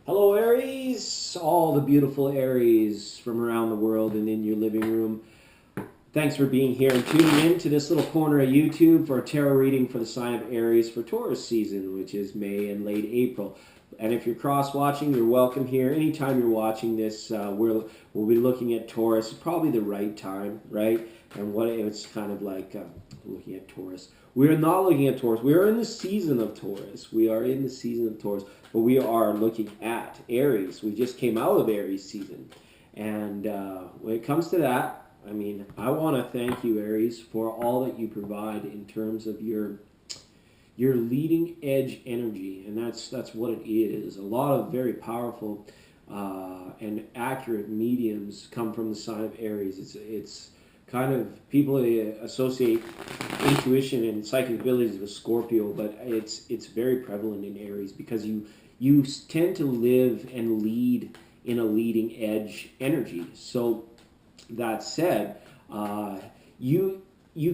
Hello, Aries! All the beautiful Aries from around the world and in your living room. Thanks for being here and tuning in to this little corner of YouTube for a tarot reading for the sign of Aries for Taurus season, which is May and late April. And if you're cross-watching, you're welcome here. Anytime you're watching this, we'll be looking at Taurus. It's probably the right time, right? And what it's kind of like looking at Taurus. We are not looking at Taurus. We are in the season of Taurus. We are in the season of Taurus, but we are looking at Aries. We just came out of Aries season. And when it comes to that, I mean, I want to thank you, Aries, for all that you provide in terms of your leading edge energy, and that's what it is. A lot of very powerful and accurate mediums come from the sign of Aries. It's kind of people associate intuition and psychic abilities with Scorpio, but it's very prevalent in Aries because you tend to live and lead in a leading edge energy. So that said, you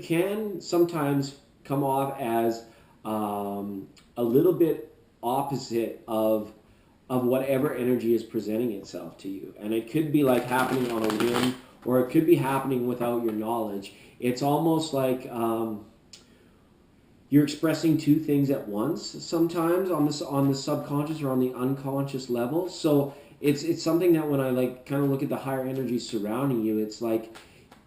can sometimes come off as a little bit opposite of whatever energy is presenting itself to you, and it could be like happening on a whim, or it could be happening without your knowledge. It's almost like you're expressing two things at once sometimes on the subconscious or on the unconscious level. So it's something that when I like kind of look at the higher energy surrounding you, it's like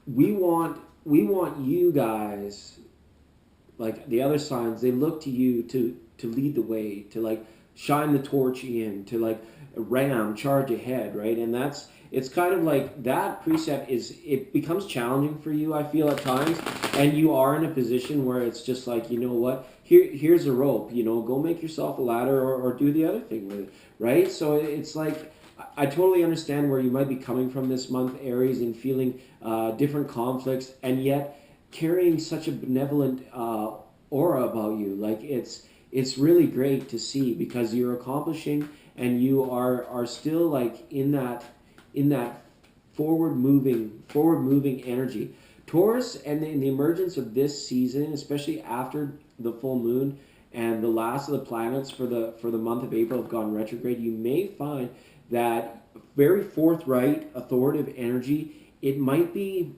we want you guys, like the other signs, they look to you to lead the way, to like shine the torch in, to like ram charge ahead, right? And it's kind of like that precept it becomes challenging for you, I feel, at times, and you are in a position where it's just like, you know what, here's a rope, go make yourself a ladder, or do the other thing with it, right? So it's like I totally understand where you might be coming from this month, Aries, and feeling different conflicts, and yet carrying such a benevolent aura about you. Like it's really great to see, because you're accomplishing, and you are still like in that forward moving energy. Taurus, and in the emergence of this season, especially after the full moon and the last of the planets for the month of April have gone retrograde, you may find that very forthright, authoritative energy, it might be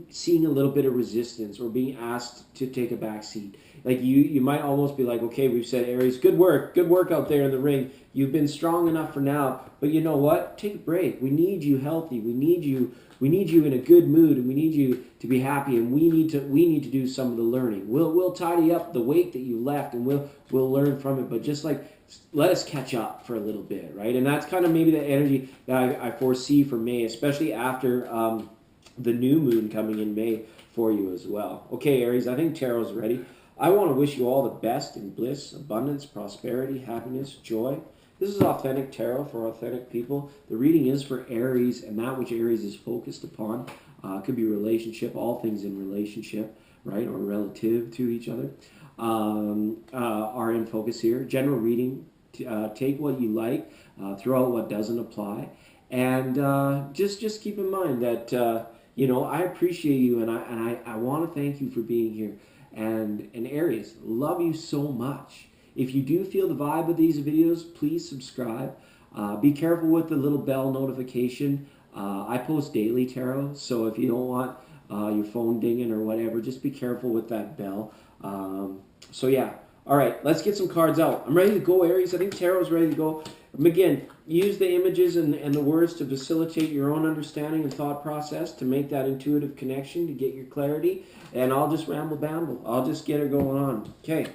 seeing a little bit of resistance or being asked to take a back seat. Like you might almost be like, okay, we've said, Aries, good work out there in the ring. You've been strong enough for now, but you know what? Take a break. We need you healthy. We need you in a good mood, and we need you to be happy, and we need to do some of the learning. We'll tidy up the weight that you left, and we'll learn from it. But just like, let us catch up for a little bit, right? And that's kind of maybe the energy that I foresee for May, especially after the new moon coming in May for you as well. Okay, Aries, I think tarot's ready. I want to wish you all the best in bliss, abundance, prosperity, happiness, joy. This is authentic tarot for authentic people. The reading is for Aries, and that which Aries is focused upon. Could be relationship, all things in relationship, right, or relative to each other, are in focus here. General reading, take what you like, throw out what doesn't apply, and just keep in mind that I appreciate you, and I want to thank you for being here. And Aries, love you so much. If you do feel the vibe of these videos, please subscribe. Be careful with the little bell notification. I post daily tarot, so if you don't want your phone dinging or whatever, just be careful with that bell. So yeah, all right, let's get some cards out. I'm ready to go, Aries. I think tarot's ready to go. Again, use the images and the words to facilitate your own understanding and thought process, to make that intuitive connection, to get your clarity. And I'll just ramble bamble. I'll just get her going on. Okay.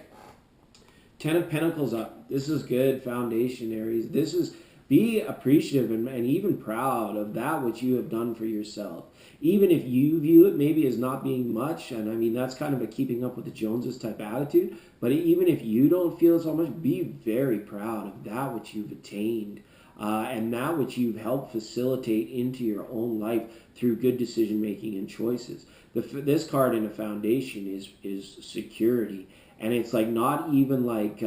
Ten of Pentacles up. This is good foundation, Aries. This is, be appreciative and even proud of that which you have done for yourself. Even if you view it maybe as not being much, and I mean, that's kind of a keeping up with the Joneses type attitude, but even if you don't feel so much, be very proud of that which you've attained, and that which you've helped facilitate into your own life through good decision making and choices. This card in a foundation is security, and it's like not even like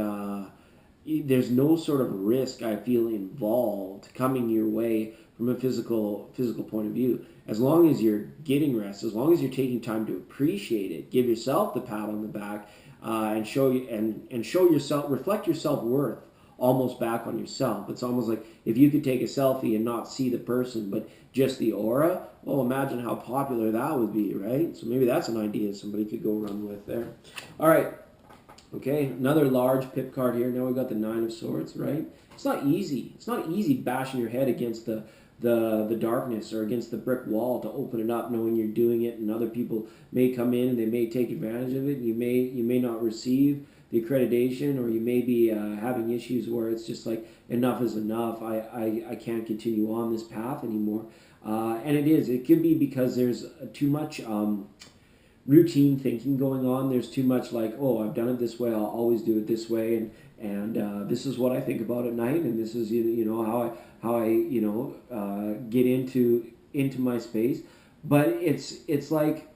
there's no sort of risk I feel involved coming your way from a physical point of view. As long as you're getting rest, as long as you're taking time to appreciate it, give yourself the pat on the back, and show yourself, reflect your self-worth almost back on yourself. It's almost like if you could take a selfie and not see the person, but just the aura, well, imagine how popular that would be, right? So maybe that's an idea somebody could go run with there. All right. Okay, another large pip card here. Now we've got the Nine of Swords, right? It's not easy. It's not easy bashing your head against the darkness or against the brick wall to open it up, knowing you're doing it, and other people may come in and they may take advantage of it. And you may not receive the accreditation, or you may be having issues where it's just like enough is enough. I can't continue on this path anymore. And it is. It could be because there's too much routine thinking going on. There's too much like, oh, I've done it this way, I'll always do it this way, and this is what I think about at night, and this is you know how I get into my space. But it's like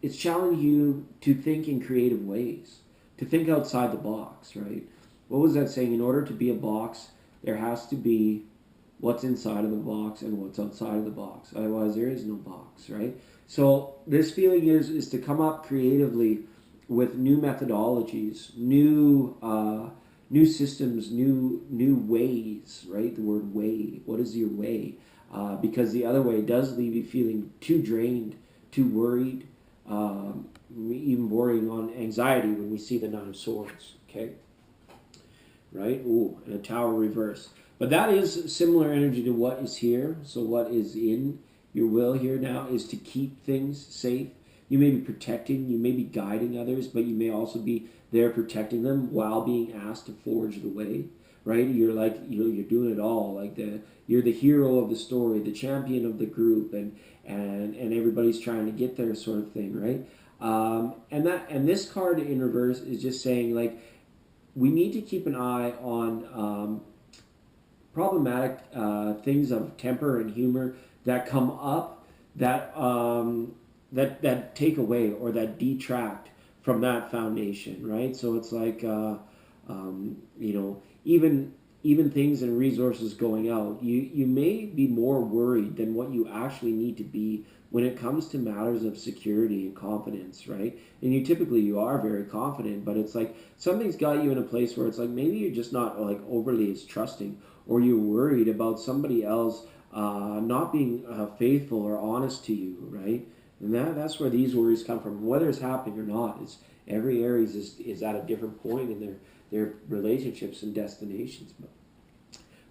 it's challenging you to think in creative ways, to think outside the box, right? What was that saying? In order to be a box, there has to be what's inside of the box and what's outside of the box. Otherwise, there is no box, right? So this feeling is to come up creatively with new methodologies, new systems, new ways, right? The word way. What is your way? Because the other way does leave you feeling too drained, too worried, even bordering on anxiety when we see the Nine of Swords. Okay, right? Ooh, and a Tower reverse. But that is similar energy to what is here. So what is in your will here now is to keep things safe. You may be protecting, you may be guiding others, but you may also be there protecting them while being asked to forge the way, right? You're like you're doing it all. Like you're the hero of the story, the champion of the group, and everybody's trying to get there, sort of thing, right? And this card in reverse is just saying like we need to keep an eye on problematic things of temper and humor that come up that that take away or that detract from that foundation, right? So it's like even things and resources going out, you may be more worried than what you actually need to be when it comes to matters of security and confidence, right? And you are very confident, but it's like something's got you in a place where it's like maybe you're just not like overly as trusting, or you're worried about somebody else not being faithful or honest to you, right? And that's where these worries come from. Whether it's happening or not, it's every Aries is at a different point in their relationships and destinations. But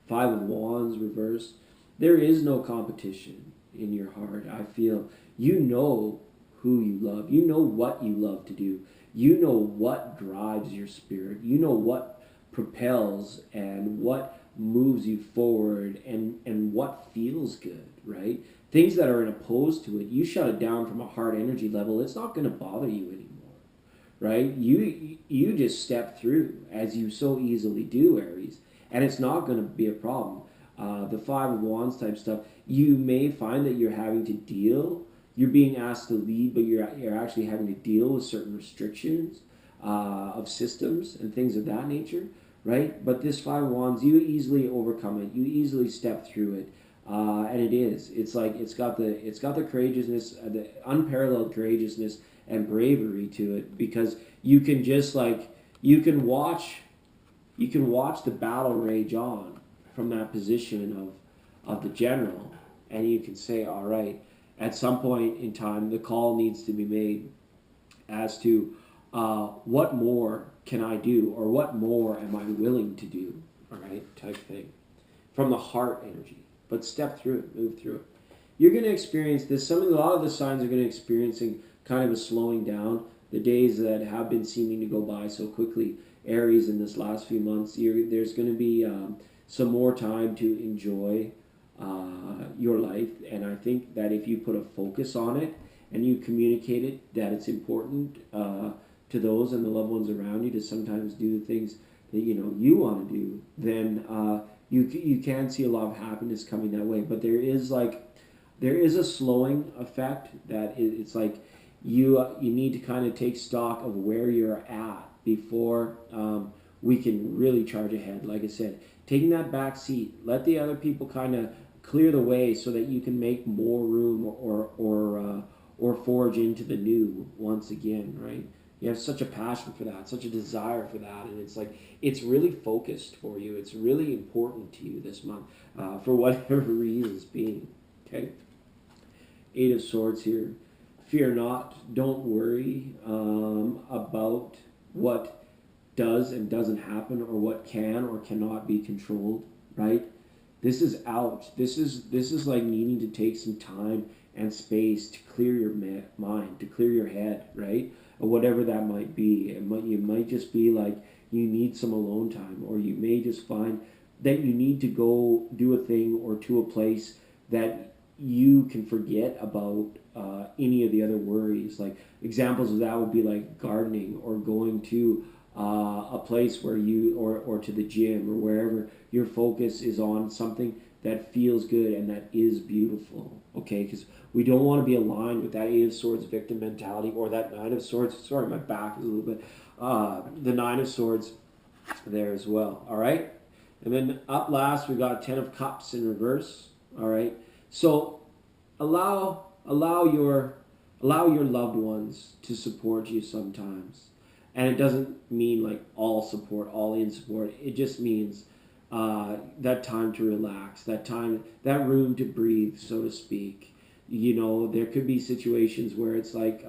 Five of Wands reversed. There is no competition in your heart. I feel you know who you love. You know what you love to do. You know what drives your spirit. You know what propels and what moves you forward and what feels good, right? Things that are opposed to it, you shut it down from a heart energy level. It's not going to bother you anymore, right? You just step through as you so easily do, Aries, and it's not going to be a problem. The Five of Wands type stuff, you may find that you're having to deal. You're being asked to lead, but you're actually having to deal with certain restrictions of systems and things of that nature, right? But this Five of Wands, you easily overcome it. You easily step through it. And it's like it's got the courageousness, the unparalleled courageousness and bravery to it, because you can just like you can watch the battle rage on from that position of the general, and you can say, all right, at some point in time the call needs to be made as to what more can I do, or what more am I willing to do, all right, type thing, from the heart energy. But step through it, move through it. You're going to experience this. A lot of the signs are going to experiencing kind of a slowing down. The days that have been seeming to go by so quickly, Aries, in this last few months, there's going to be some more time to enjoy your life. And I think that if you put a focus on it and you communicate it, that it's important to those and the loved ones around you to sometimes do the things that you want to do, then you can see a lot of happiness coming that way. But there is a slowing effect that it's like you need to kind of take stock of where you're at before we can really charge ahead. Like I said, taking that back seat, let the other people kind of clear the way so that you can make more room or forge into the new once again, right? You have such a passion for that, such a desire for that, and it's like it's really focused for you. It's really important to you this month, for whatever reasons being. Okay, Eight of Swords here. Fear not. Don't worry about what does and doesn't happen, or what can or cannot be controlled. Right? This is out. This is like needing to take some time and space to clear your mind, to clear your head, right? Or whatever that might be. You might just be like you need some alone time, or you may just find that you need to go do a thing or to a place that you can forget about any of the other worries. Like examples of that would be like gardening, or going to a place where or to the gym, or wherever your focus is on something that feels good and that is beautiful. Okay, because we don't want to be aligned with that Eight of Swords victim mentality, or that Nine of Swords. Sorry, my back is a little bit. The Nine of Swords there as well. All right, and then up last we got Ten of Cups in reverse. All right, so allow your loved ones to support you sometimes. And it doesn't mean like all support, all in support. It just means that time to relax, that time, that room to breathe, so to speak. You know, there could be situations where it's like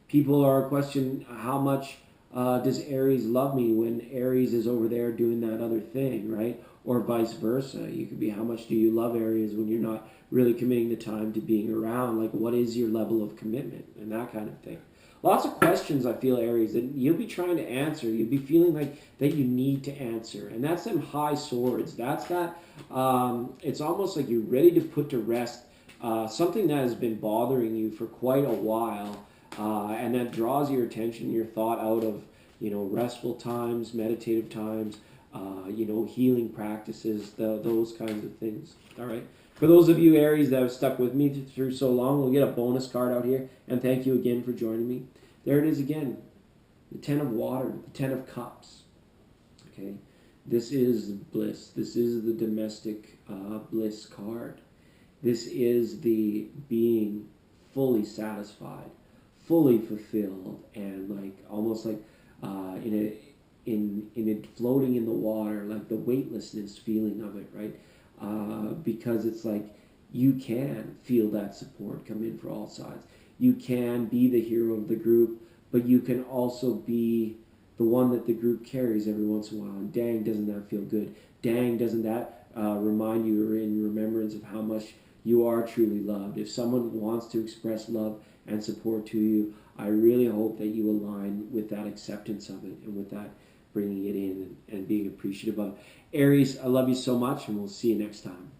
people are questioning how much does Aries love me when Aries is over there doing that other thing, right? Or vice versa. You could be, how much do you love Aries when you're not really committing the time to being around? Like, what is your level of commitment and that kind of thing. Lots of questions, I feel, Aries, that you'll be trying to answer. You'll be feeling like that you need to answer. And that's them high swords. That's that, it's almost like you're ready to put to rest something that has been bothering you for quite a while. And that draws your attention, your thought out of, restful times, meditative times, healing practices, those kinds of things. All right. For those of you, Aries, that have stuck with me through so long, we'll get a bonus card out here. And thank you again for joining me. There it is again. The Ten of Water, the Ten of Cups. Okay. This is bliss. This is the domestic bliss card. This is the being fully satisfied, fully fulfilled, and like almost like in it floating in the water, like the weightlessness feeling of it, right? Because it's like you can feel that support come in for all sides. You can be the hero of the group, but you can also be the one that the group carries every once in a while. And dang, doesn't that feel good? Dang, doesn't that remind you, or in remembrance of how much you are truly loved? If someone wants to express love and support to you, I really hope that you align with that acceptance of it, and with that bringing it in, and being appreciative of it. Aries, I love you so much, and we'll see you next time.